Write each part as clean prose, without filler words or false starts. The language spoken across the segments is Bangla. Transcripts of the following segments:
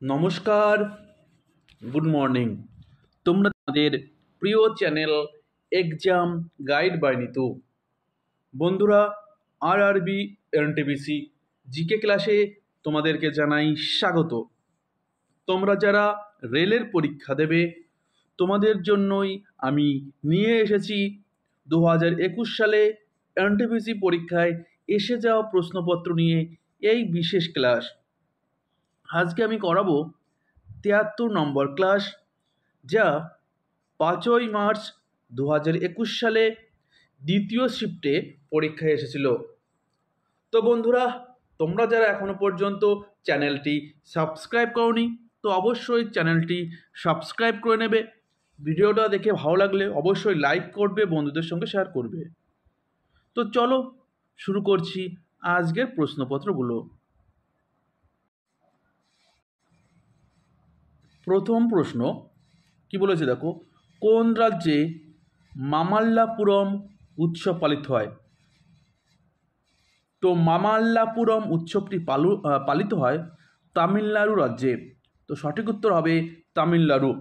নমস্কার, গুড মর্নিং। তোমরা তোমাদের প্রিয় channel exam guide by Nitu. বন্ধুরা, আরআরবি এনটিপিসি জিকে ক্লাসে তোমাদেরকে জানাই স্বাগত। তোমরা যারা রেলের পরীক্ষা দেবে তোমাদের জন্যই আমি নিয়ে এসেছি 2021 সালে এনটিপিসি পরীক্ষায় এসে যাওয়া প্রশ্নপত্র নিয়ে এই বিশেষ ক্লাস। আজকে আমি করাবো 73 নম্বর ক্লাস, যা 5ই মার্চ 2021 সালে দ্বিতীয় শিফটে পরীক্ষায় এসেছিল। তো বন্ধুরা, তোমরা যারা এখনও পর্যন্ত চ্যানেলটি সাবস্ক্রাইব করোনি তো অবশ্যই চ্যানেলটি সাবস্ক্রাইব করে নেবে। ভিডিওটা দেখে ভালো লাগলে অবশ্যই লাইক করবে, বন্ধুদের সঙ্গে শেয়ার করবে। তো চলো শুরু করছি আজকের প্রশ্নপত্রগুলো। প্রথম প্রশ্ন কি বলেছে দেখো, কোন রাজ্যে মামাল্লাপুরম উৎসব পালিত হয়? তো মামাল্লাপুরম উৎসবটি পালিত হয় তামিলনাড়ু রাজ্যে। তো সঠিক উত্তর হবে তামিলনাড়ু।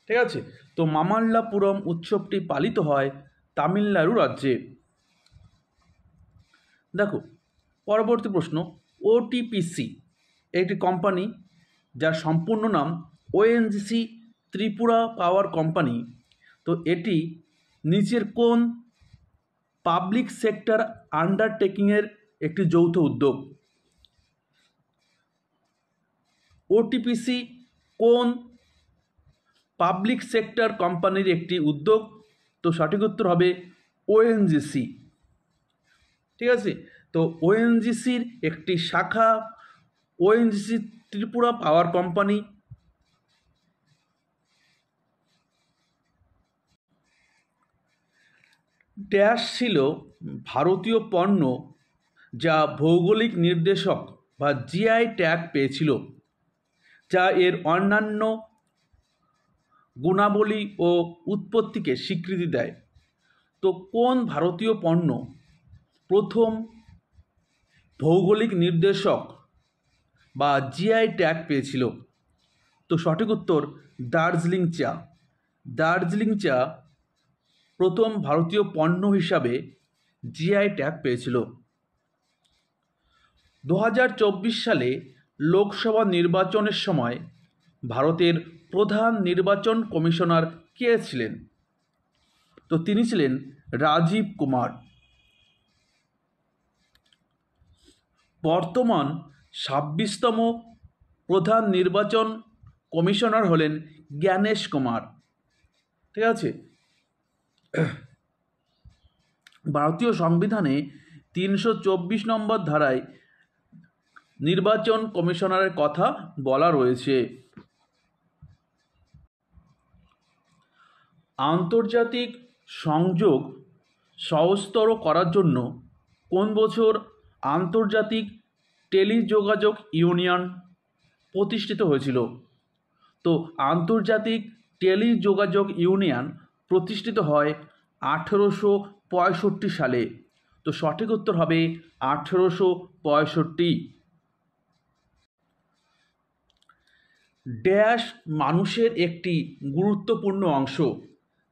ঠিক আছে, তো মামাল্লাপুরম উৎসবটি পালিত হয় তামিলনাড়ু রাজ্যে। দেখো পরবর্তী প্রশ্ন, ওটিপিসি একটি কোম্পানি যার সম্পূর্ণ নাম ওএনজিসি ত্রিপুরা পাওয়ার কোম্পানি। তো এটি নিচের কোন পাবলিক সেক্টর আন্ডারটেকিংয়ের একটি যৌথ উদ্যোগ? ওটিপিসি কোন পাবলিক সেক্টর কোম্পানির একটি উদ্যোগ? তো সঠিক উত্তর হবে ওএনজিসি। ঠিক আছে, তো ওএনজিসির একটি শাখা ওএনজিসি ত্রিপুরা পাওয়ার কোম্পানি। ড্যাশ ছিল ভারতীয় পণ্য যা ভৌগোলিক নির্দেশক বা জিআই ট্যাগ পেয়েছিল, যা এর অন্যান্য গুণাবলী ও উৎপত্তিকে স্বীকৃতি দেয়। তো কোন ভারতীয় পণ্য প্রথম ভৌগোলিক নির্দেশক বা জিআই ট্যাগ পেয়েছিল? তো সঠিক উত্তর দার্জিলিং চা। দার্জিলিং চা প্রথম ভারতীয় পণ্য হিসাবে জিআই ট্যাগ পেয়েছিল। 2024 সালে লোকসভা নির্বাচনের সময় ভারতের প্রধান নির্বাচন কমিশনার কে ছিলেন? তো তিনি ছিলেন রাজীব কুমার। বর্তমান 26তম প্রধান নির্বাচন কমিশনার হলেন জ্ঞানেশ কুমার। ঠিক আছে, ভারতীয় সংবিধানে 324 নম্বর ধারায় নির্বাচন কমিশনারের কথা বলা রয়েছে। আন্তর্জাতিক সংযোগ সহজতর করার জন্য কোন বছর আন্তর্জাতিক টেলিযোগাযোগ ইউনিয়ন প্রতিষ্ঠিত হয়েছিল? তো আন্তর্জাতিক টেলিযোগাযোগ ইউনিয়ন প্রতিষ্ঠিত হয় 1865 সালে। তো সঠিক উত্তর হবে 1865। ড্যাশ মানুষের একটি গুরুত্বপূর্ণ অংশ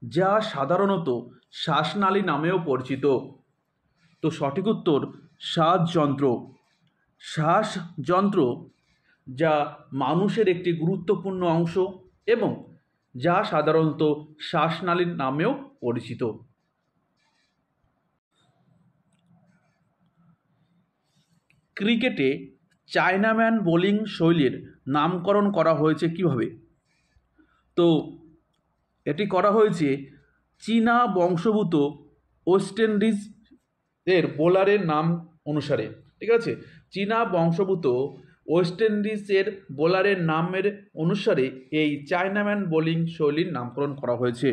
যা সাধারণত শ্বাসনালী নামেও পরিচিত। তো সঠিক উত্তর শ্বাসযন্ত্র। শ্বাসযন্ত্র যা মানুষের একটি গুরুত্বপূর্ণ অংশ এবং যা সাধারণত শ্বাসনালীর নামেও পরিচিত। ক্রিকেটে চায়নাম্যান বোলিং শৈলীর নামকরণ করা হয়েছে কিভাবে? তো এটি করা হয়েছে চীনা বংশোদ্ভূত ওয়েস্ট ইন্ডিজ এর বোলারের নাম অনুসারে। ঠিক আছে, চীনা বংশোদ্ভূত ওয়েস্ট ইন্ডিজের বোলারের নামের অনুসারে এই চায়নাম্যান বোলিং শৈলীর নামকরণ করা হয়েছে।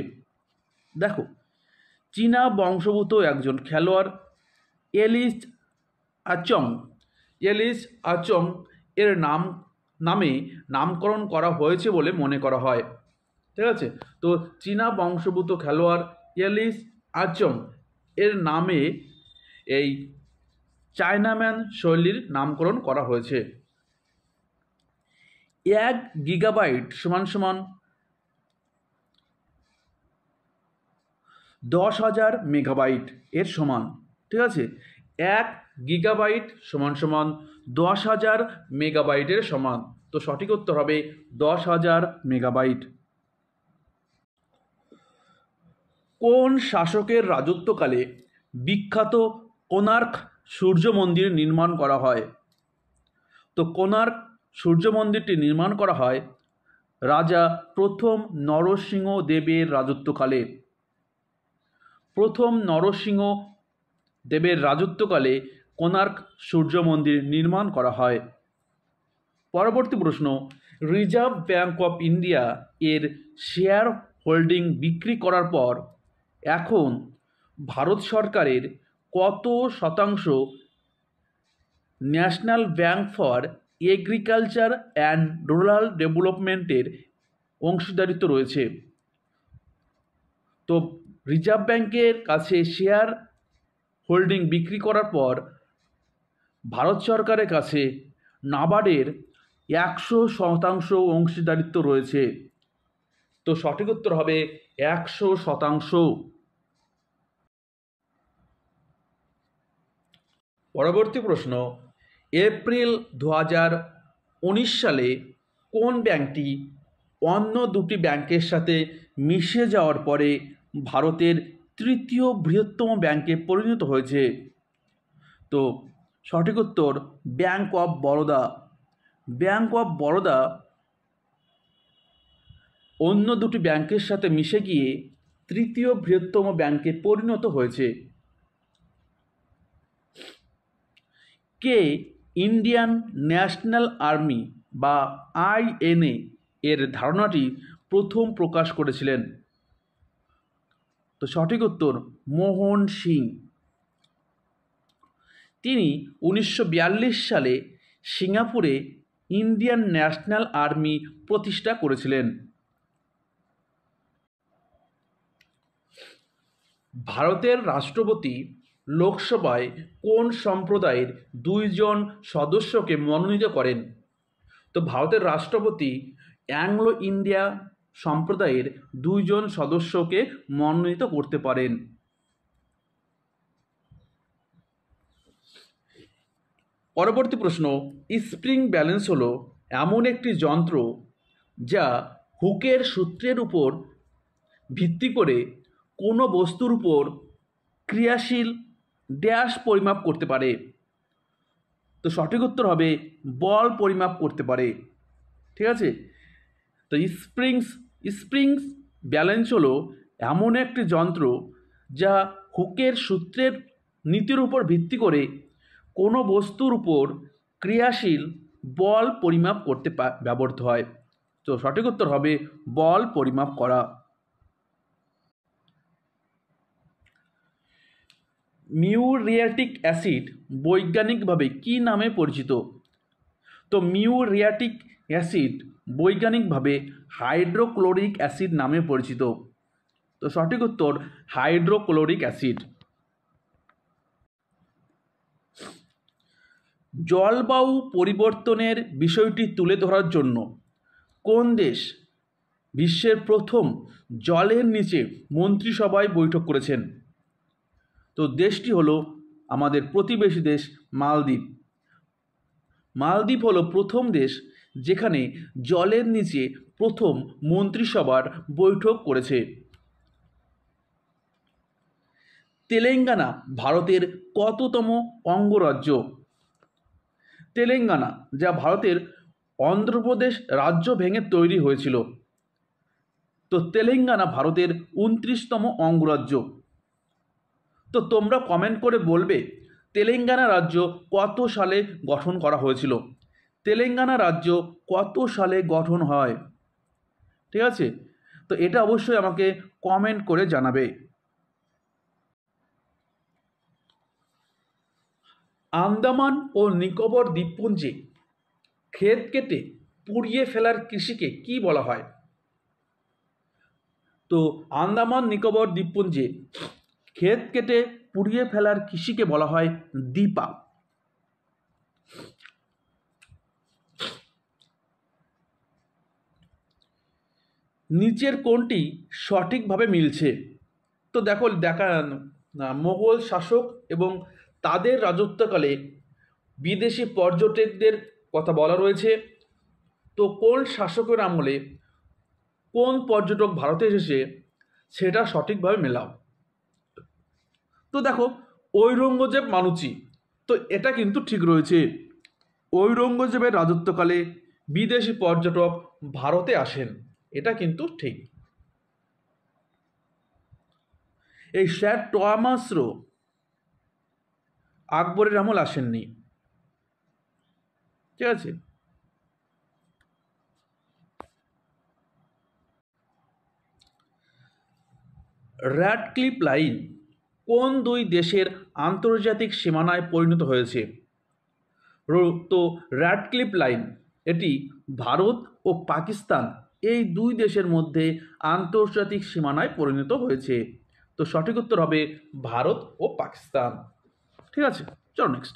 দেখো, চীনা বংশোদ্ভূত একজন খেলোয়াড় এলিস আচং এর নামে নামকরণ করা হয়েছে বলে মনে করা হয়। ঠিক আছে, তো চীনা বংশোদ্ভূত খেলোয়াড় এলিস আচং এর নামে এই চায়নাম্যান শৈলীর নামকরণ করা হয়েছে। 1 গিগাবাইট সমান সমান 10,000 মেগাবাইট এর সমান। ঠিক আছে, 1 গিগাবাইট সমান সমান 10,000 মেগাবাইটের সমান। তো সঠিক উত্তর হবে 10,000 মেগাবাইট। কোন শাসকের রাজত্বকালে বিখ্যাত কোণার্ক সূর্য মন্দির নির্মাণ করা হয়? তো কোণার্ক সূর্য মন্দিরটি নির্মাণ করা হয় রাজা প্রথম নরসিংহ দেবের রাজত্বকালে। প্রথম নরসিংহ দেবের রাজত্বকালে কোণার্ক সূর্য মন্দির নির্মাণ করা হয়। পরবর্তী প্রশ্ন, রিজার্ভ ব্যাঙ্ক অফ ইন্ডিয়া এর শেয়ার হোল্ডিং বিক্রি করার পর এখন ভারত সরকারের কত শতাংশ national bank for agriculture and rural ডেভেলপমেন্টের অংশীদারিত্ব রয়েছে? তো রিজার্ভ ব্যাঙ্কের কাছে শেয়ার হোল্ডিং বিক্রি করার পর ভারত সরকারের কাছে নাবার্ডের 100% অংশীদারিত্ব রয়েছে। তো সঠিক উত্তর হবে 100%। পরবর্তী প্রশ্ন, এপ্রিল 2019 সালে কোন ব্যাংকটি অন্য দুটি ব্যাংকের সাথে মিশে যাওয়ার পরে ভারতের তৃতীয় বৃহত্তম ব্যাংকে পরিণত হয়েছে? তো সঠিক উত্তর bank of Baroda. Bank of Baroda অন্য দুটি ব্যাংকের সাথে মিশে গিয়ে তৃতীয় বৃহত্তম ব্যাংকে পরিণত হয়েছে। কে ইন্ডিয়ান ন্যাশনাল আর্মি বা আইএনএ এর ধারণাটি প্রথম প্রকাশ করেছিলেন? তো সঠিক উত্তর মোহন সিং। তিনি 1942 সালে সিঙ্গাপুরে ইন্ডিয়ান ন্যাশনাল আর্মি প্রতিষ্ঠা করেছিলেন। ভারতের রাষ্ট্রপতি লোকসভায় কোন সম্প্রদায়ের 2 জন সদস্যকে মনোনীত করেন? তো ভারতের রাষ্ট্রপতি অ্যাংলো ইন্ডিয়া সম্প্রদায়ের 2 জন সদস্যকে মনোনীত করতে পারেন। পরবর্তী প্রশ্ন, স্প্রিং ব্যালেন্স হলো এমন একটি যন্ত্র যা হুকের সূত্রের উপর ভিত্তি করে কোনো বস্তুর উপর ক্রিয়াশীল ড্যাশ পরিমাপ করতে পারে। তো সঠিক উত্তর হবে বল পরিমাপ করতে পারে। ঠিক আছে, তো স্প্রিংস ব্যালেন্স হলো এমন একটি যন্ত্র যা হুকের সূত্রের নীতির উপর ভিত্তি করে কোনো বস্তুর উপর ক্রিয়াশীল বল পরিমাপ করতে ব্যবহৃত হয়। তো সঠিক উত্তর হবে বল পরিমাপ করা। মিউরিয়াটিক অ্যাসিড বৈজ্ঞানিকভাবে কী নামে পরিচিত? তো মিউরিয়াটিক অ্যাসিড বৈজ্ঞানিকভাবে হাইড্রোক্লোরিক অ্যাসিড নামে পরিচিত। তো সঠিক উত্তর হাইড্রোক্লোরিক অ্যাসিড। জলবায়ু পরিবর্তনের বিষয়টি তুলে ধরার জন্য কোন দেশ বিশ্বের প্রথম জলের নিচে মন্ত্রিসভায় বৈঠক করেছেন? তো দেশটি হলো আমাদের প্রতিবেশী দেশ মালদ্বীপ। মালদ্বীপ হলো প্রথম দেশ যেখানে জলের নিচে প্রথম মন্ত্রিসভার বৈঠক করেছে। তেলেঙ্গানা ভারতের কততম অঙ্গরাজ্য? তেলেঙ্গানা, যা ভারতের অন্ধ্রপ্রদেশ রাজ্য ভেঙে তৈরি হয়েছিল। তো তেলেঙ্গানা ভারতের 29তম অঙ্গরাজ্য। তো তোমরা কমেন্ট করে বলবে তেলেঙ্গানা রাজ্য কত সালে গঠন করা হয়েছিল? তেলেঙ্গানা রাজ্য কত সালে গঠন হয়? ঠিক আছে, তো এটা অবশ্যই আমাকে কমেন্ট করে জানাবে। আন্দামান ও নিকোবর দ্বীপপুঞ্জে ক্ষেত কেটে পুড়িয়ে ফেলার কৃষিকে কি বলা হয়? তো আন্দামান নিকোবর দ্বীপপুঞ্জে ক্ষেত কেটে পুড়িয়ে ফেলার কৃষিকে বলা হয় দিপা। নিচের কোনটি সঠিকভাবে মিলছে? তো দেখা মোগল শাসক এবং তাদের রাজত্বকালে বিদেশি পর্যটকদের কথা বলা রয়েছে। তো কোন শাসকের আমলে কোন পর্যটক ভারতে এসেছে সেটা সঠিকভাবে মেলাও। তো ঔরঙ্গজেব মানুচি, তো এটা কিন্তু ঠিক রয়েছে। ঔরঙ্গজেবের রাজত্বকালে বিদেশি পর্যটক ভারতে আসেন, এটা কিন্তু ঠিক। এই স্যার টমাসরো আকবরের আমল আসেননি, ঠিক আছে। র্যাডক্লিফ লাইন কোন দুই দেশের আন্তর্জাতিক সীমানায় পরিণত হয়েছে? তো র্যাডক্লিফ লাইন এটি ভারত ও পাকিস্তান এই দুই দেশের মধ্যে আন্তর্জাতিক সীমানায় পরিণত হয়েছে। তো সঠিক উত্তর হবে ভারত ও পাকিস্তান, ঠিক আছে। চলো নেক্সট।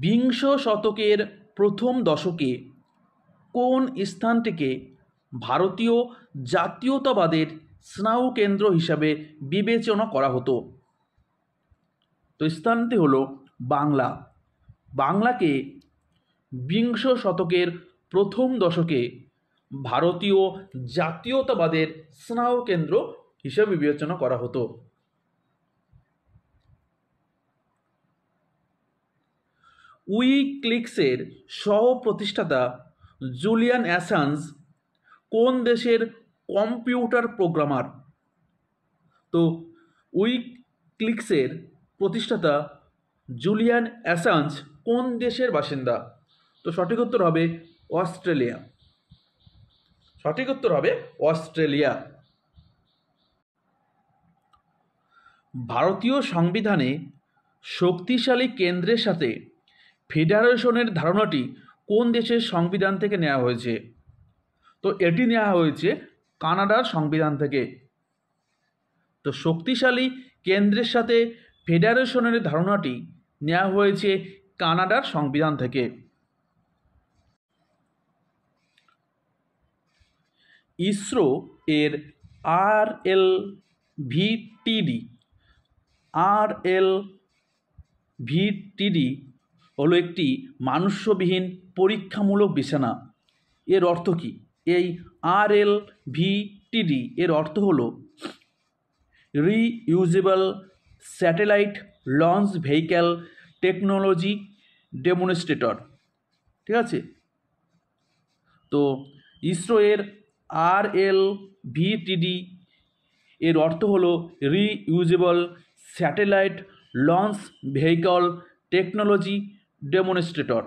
বিংশ শতকের প্রথম দশকে কোন স্থানটিকে ভারতীয় জাতীয়তাবাদের স্নায়ুকেন্দ্র হিসাবে বিবেচনা করা হতো? তো স্থানটি হলো বাংলা। বাংলাকে বিংশ শতকের প্রথম দশকে ভারতীয় জাতীয়তাবাদের স্নায়ুকেন্দ্র হিসেবে বিবেচনা করা হতো। উইকিলিক্সের সহ প্রতিষ্ঠাতা জুলিয়ান অ্যাসাঞ্জ কোন দেশের কম্পিউটার প্রোগ্রামার? তো উইকিলিক্সের প্রতিষ্ঠাতা জুলিয়ান অ্যাসাঞ্জ কোন দেশের বাসিন্দা? তো সঠিক উত্তর হবে অস্ট্রেলিয়া। সঠিক উত্তর হবে অস্ট্রেলিয়া। ভারতীয় সংবিধানে শক্তিশালী কেন্দ্রের সাথে ফেডারেশনের ধারণাটি কোন দেশের সংবিধান থেকে নেওয়া হয়েছে? তো এটি নেওয়া হয়েছে কানাডার সংবিধান থেকে। তো শক্তিশালী কেন্দ্রের সাথে ফেডারেশনের ধারণাটি নেওয়া হয়েছে কানাডার সংবিধান থেকে। ইসরো এর RLVTD হলো একটি মানুষ্যবিহীন পরীক্ষামূলক বিছানা। এর অর্থ কী? এই RLVTD এর অর্থ হলো reusable satellite launch vehicle technology demonstrator, ঠিক আছে। তো ইসরো এর RLVTD এর অর্থ হলো reusable satellite launch vehicle technology demonstrator.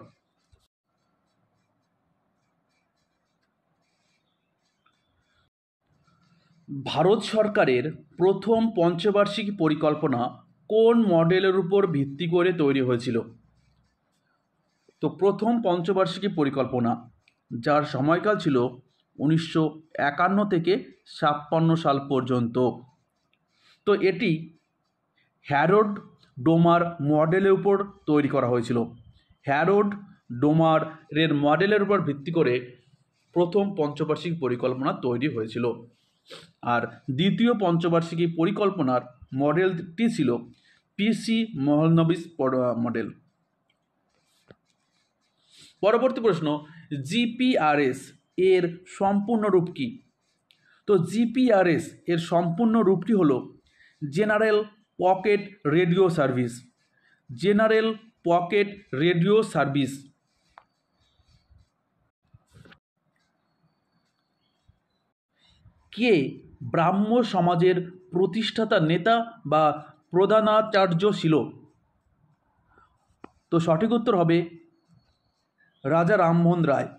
Bharat সরকারের প্রথম পঞ্চবার্ষিকী পরিকল্পনা কোন মডেলের উপর ভিত্তি করে তৈরি হয়েছিল? তো প্রথম পঞ্চবার্ষিকী পরিকল্পনা, যার সময়কাল ছিল 1951 থেকে 56 সাল পর্যন্ত। তো এটি হ্যারোড ডোমার মডেলের উপর তৈরি করা হয়েছিল। হ্যারোড ডোমারের মডেলের উপর ভিত্তি করে প্রথম পঞ্চবার্ষিকী পরিকল্পনা তৈরি হয়েছিল। আর দ্বিতীয় পঞ্চবার্ষিকী পরিকল্পনার মডেলটি ছিল পিসি মহলনবিস মডেল। পরবর্তী প্রশ্ন, জিপিআরএস এর সম্পূর্ণ রূপ কী? তো জিপিআরএস এর সম্পূর্ণ রূপটি হলো general pocket radio service. General pocket radio service. কে ব্রাহ্ম সমাজের প্রতিষ্ঠাতা নেতা বা প্রধানাচার্য ছিল? তো সঠিক উত্তর হবে রাজা রামমোহন রায়।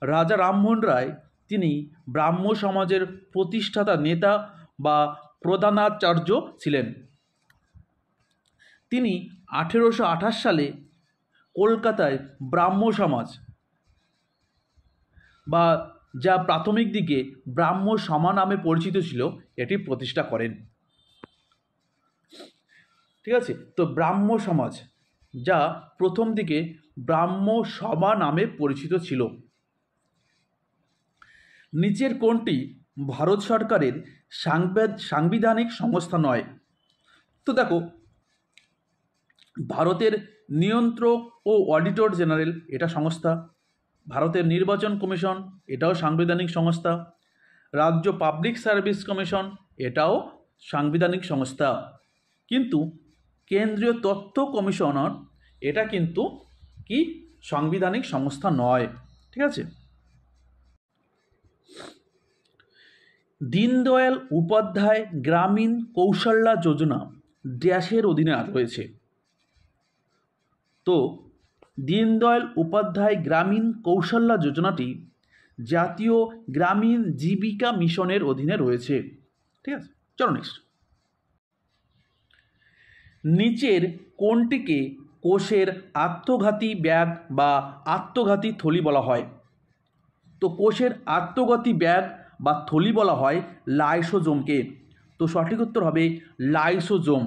রাজা রামমোহন রায় তিনি ব্রাহ্ম সমাজের প্রতিষ্ঠাতা নেতা বা প্রধানাচার্য ছিলেন। তিনি 1828 সালে কলকাতায় ব্রাহ্ম সমাজ বা যা প্রাথমিক দিকে ব্রাহ্ম সভা নামে পরিচিত ছিল এটি প্রতিষ্ঠা করেন, ঠিক আছে। তো ব্রাহ্ম সমাজ যা প্রথম দিকে ব্রাহ্ম সভা নামে পরিচিত ছিল। নিচের কোনটি ভারত সরকারের সাংবিধানিক সংস্থা নয়? তো দেখো, ভারতের নিয়ন্ত্রক ও অডিটর জেনারেল এটা সংস্থা, ভারতের নির্বাচন কমিশন এটাও সাংবিধানিক সংস্থা, রাজ্য পাবলিক সার্ভিস কমিশন এটাও সাংবিধানিক সংস্থা, কিন্তু কেন্দ্রীয় তথ্য কমিশনার এটা কিন্তু কি সাংবিধানিক সংস্থা নয়। ঠিক আছে। দীনদয়াল উপাধ্যায় গ্রামীণ কৌশল্যা যোজনা ড্যাশের অধীনে রয়েছে? তো দীনদয়াল উপাধ্যায় গ্রামীণ কৌশল্যা যোজনাটি জাতীয় গ্রামীণ জীবিকা মিশনের অধীনে রয়েছে। ঠিক আছে, চলো নেক্সট। নিচের কোনটিকে কোষের আত্মঘাতী ব্যাগ বা আত্মঘাতী থলি বলা হয়? তো কোষের আত্মঘাতী ব্যাগ বা থলি বলা হয় লাইসোজোমকে। তো সঠিক উত্তর হবে লাইসোজোম।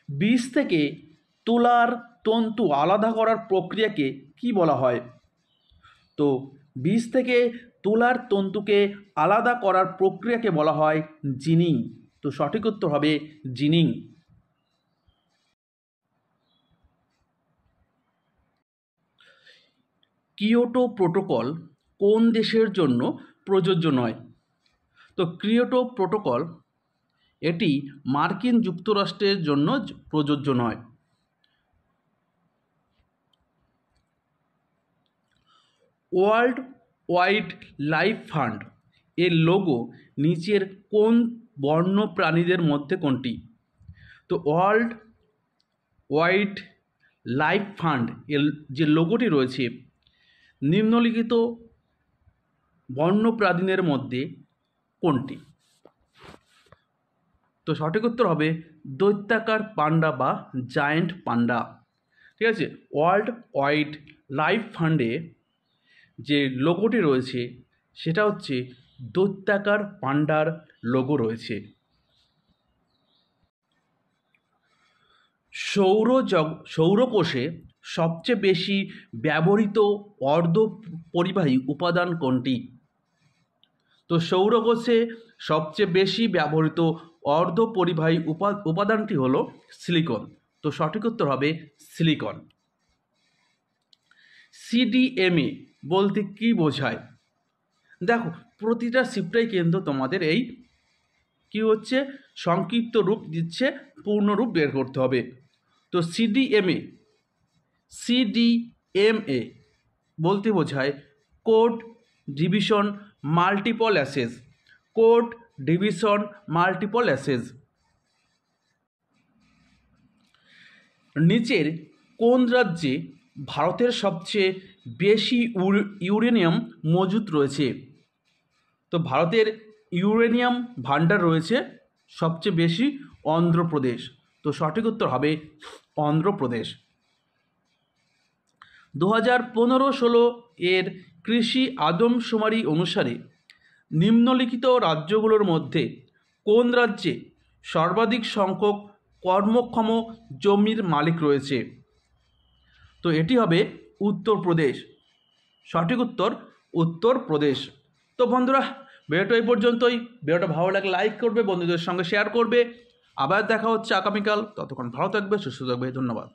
বীজ থেকে তুলার তন্তু আলাদা করার প্রক্রিয়াকে কি বলা হয়? তো বীজ থেকে তুলার তন্তুকে আলাদা করার প্রক্রিয়াকে বলা হয় জিনিং। তো সঠিক উত্তর হবে জিনিং। কিয়োটো প্রোটোকল কোন দেশের জন্য প্রযোজ্য নয়? তো কিয়োটো প্রোটোকল এটি মার্কিন যুক্তরাষ্ট্রের জন্য প্রযোজ্য নয়। ওয়ার্ল্ড ওয়াইল্ড লাইফ ফান্ড এর লোগো নিচের কোন বন্য প্রাণীদের মধ্যে কোনটি? তো ওয়ার্ল্ড ওয়াইল্ড লাইফ ফান্ড এর যে লোগোটি রয়েছে নিম্নলিখিত বন্য প্রাণীদের মধ্যে কোনটি? তো সঠিক উত্তর হবে দৈত্যাকার পান্ডা বা জায়েন্ট পান্ডা। ঠিক আছে, ওয়ার্ল্ড ওয়াইল্ড লাইফ ফান্ডে যে লোগোটি রয়েছে সেটা হচ্ছে দৈত্যাকার পান্ডার লোগো রয়েছে। সৌরকোষে সবচেয়ে বেশি ব্যবহৃত অর্ধপরিবাহী উপাদান কোনটি? তো সৌরকোষে সবচেয়ে বেশি ব্যবহৃত অর্ধপরিবাহী উপাদানটি হলো সিলিকন। তো সঠিক উত্তর হবে সিলিকন। সিডিএমএ বলতে কি বোঝায়? দেখো, প্রতিটা শিফটটাই কিন্তু তোমাদের এই কি হচ্ছে সংক্ষিপ্ত রূপ দিচ্ছে, পূর্ণ রূপ বের করতে হবে। তো সিডিএমএ বলতে বোঝায় code division multiple access. Code division multiple access. নিচের কোন রাজ্যে ভারতের সবচেয়ে বেশি ইউরেনিয়াম মজুত রয়েছে? তো ভারতের ইউরেনিয়াম ভান্ডার রয়েছে সবচেয়ে বেশি অন্ধ্রপ্রদেশ। তো সঠিক উত্তর হবে অন্ধ্রপ্রদেশ। 2015-16 এর কৃষি আদমশুমারি অনুসারে নিম্নলিখিত রাজ্যগুলোর মধ্যে কোন রাজ্যে সর্বাধিক সংখ্যক কর্মক্ষম জমির মালিক রয়েছে? তো এটি হবে উত্তরপ্রদেশ। সঠিক উত্তর উত্তরপ্রদেশ। তো বন্ধুরা, ভিডিওটা এই পর্যন্তই। ভিডিওটা ভালো লাগলে লাইক করবে, বন্ধুদের সঙ্গে শেয়ার করবে। আবার দেখা হচ্ছে আগামীকাল। ততক্ষণ ভালো থাকবে, সুস্থ থাকবে। ধন্যবাদ।